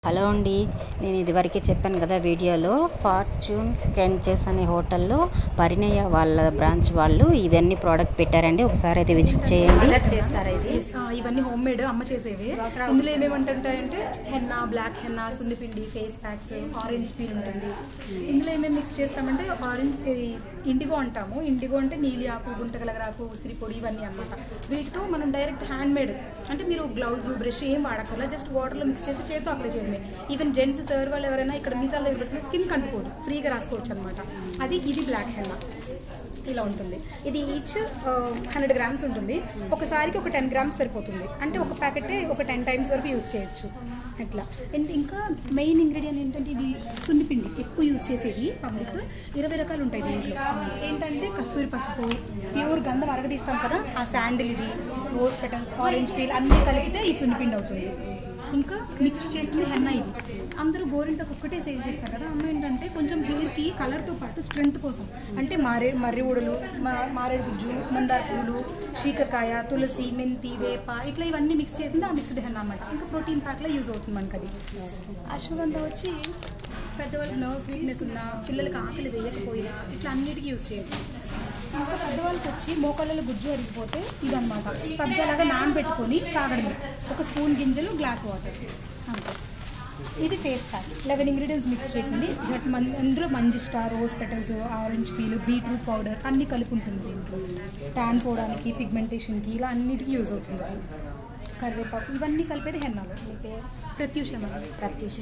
Hello అండి, నేను ఇదివరకే చెప్పాను కదా వీడియోలో, ఫార్చ్యూన్ కెంచెస్ అనే హోటల్లో పరిణయ వాళ్ళ బ్రాంచ్ వాళ్ళు ఇవన్నీ ప్రోడక్ట్ పెట్టారండి. ఒకసారి అయితే విజిట్ చేయండి. చేస్తారా ఇది? ఇవన్నీ హోమ్ మేడ్ అమ్మ చేసేవి. ఇందులో ఏమేమంటుంటాయంటే హెన్నా, బ్లాక్ హెన్నా, సున్నిపిండి, ఫేస్ ప్యాక్స్, ఆరెంజ్ పీల్ ఉంటుంది. ఇందులో ఏమేమి మిక్స్ చేస్తామంటే ఆరెంజ్ ఇండిగో అంటాము. ఇండిగో అంటే నీలి ఆకు, గుంటగలగరాకు, ఉసిరి పొడి ఇవన్నీ అనమాట. వీటితో మనం డైరెక్ట్ హ్యాండ్ మేడ్ అంటే మీరు గ్లౌజ్, బ్రష్ ఏం వాడక్కర్లా, జస్ట్ వాటర్లో మిక్స్ చేసి చేతితో అప్లై చేయడమే. ఈవెన్ జెంట్స్ సర్ వాళ్ళు ఎవరైనా ఇక్కడ మీసాల దగ్గర పెట్టిన స్కిన్ కంటుకోదు, ఫ్రీగా రాసుకోవచ్చు అనమాట. ఇది బ్లాక్ హెన్నా ఇలా ఉంటుంది. ఇది ఈచ్ 100 grams ఉంటుంది. ఒకసారికి ఒక 10 grams సరిపోతుంది. అంటే ఒక ప్యాకెట్ ఒక 10 times వరకు యూజ్ చేయొచ్చు అట్లా. అండ్ ఇంకా మెయిన్ ఇంగ్రీడియంట్ ఏంటంటే ఇది సున్నిపిండి ఎక్కువ యూజ్ చేసేది పబ్లిక్. 20 రకాలు ఉంటాయి దీంట్లో. ఏంటంటే కస్తూరి పసుపు, ప్యూర్ గంధం అరగదీస్తాం కదా, ఆ శాండిల్, ఇది రోజ్ పెటల్స్, ఆరెంజ్ పీల్ అన్నీ కలిపితే ఈ సున్నిపిండి అవుతుంది. ఇంకా మిక్స్డ్ చేసింది హెన్నా. ఇది అందరూ గోరింటకు ఒక్కటే సేల్ చేస్తారు కదా, అమ్మ ఏంటంటే కొంచెం హెయిర్కి కలర్తో పాటు స్ట్రెంత్ కోసం అంటే మర్రి ఊడలు, మారేడు గుజ్జు, మందార పూలు, శీకకాయ, తులసి, మెంతి, వేప ఇట్లా ఇవన్నీ మిక్స్ చేసింది ఆ మిక్స్డ్ హెన్నా అన్నమాట. ఇంకా ప్రోటీన్ ప్యాక్లో యూజ్ అవుతుంది మనకు అది. అశ్వగంధ వచ్చి పెద్దవాళ్ళకి నర్వ్స్ వీక్నెస్ ఉన్నా, పిల్లలకి ఆకలి వేయకపోయినా ఇట్లా అన్నిటికీ యూజ్ చేయొచ్చు. ఇంకా పెద్దవాళ్ళకి వచ్చి మోకాళ్ళలో గుజ్జు అరిగిపోతే ఇదన్నమాట సబ్జాలాగా నానబెట్టుకొని తాగడమే. ఒక స్పూన్ గింజలు, గ్లాస్ వాటర్ అంతే. ఇది ఫేస్ ప్యాక్ 11 ingredients మిక్స్ చేసింది. అందులో మంజిస్టా, rose petals, orange peel, beetroot powder అన్నీ కలిపి ఉంటుంది దీంట్లో. ట్యాన్ పోవడానికి, పిగ్మెంటేషన్కి ఇలా అన్నిటికీ యూజ్ అవుతుంది. కరివేపాకు ఇవన్నీ కలిపేది హెన్నాలో. మీ పేరు? ప్రత్యూష.